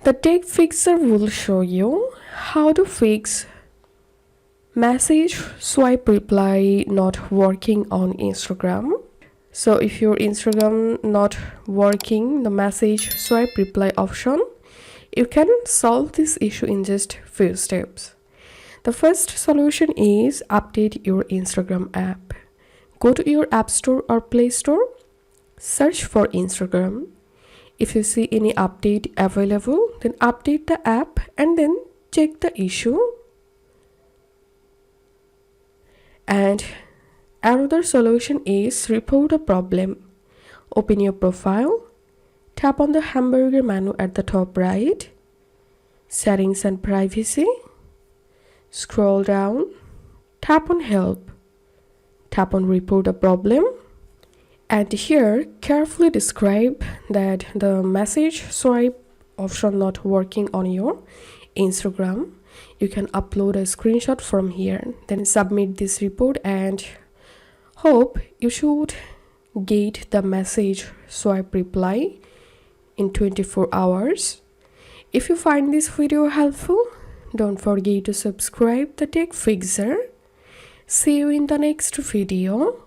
The Tech Fixr will show you how to fix message swipe reply not working on Instagram. So if your Instagram not working, the message swipe reply option, you can solve this issue in just few steps. The first solution is update your Instagram app. Go to your App Store or Play Store, search for Instagram. If you see any update available, then update the app and then check the issue. And another solution is report a problem. Open your profile, tap on the hamburger menu at the top right, settings and privacy, scroll down, tap on help, tap on report a problem, and here carefully describe that the message swipe option not working on your Instagram. You can upload a screenshot from here, then submit this report and hope you should get the message swipe reply in 24 hours. If you find this video helpful, don't forget to subscribe the Tech Fixr. See you in the next video.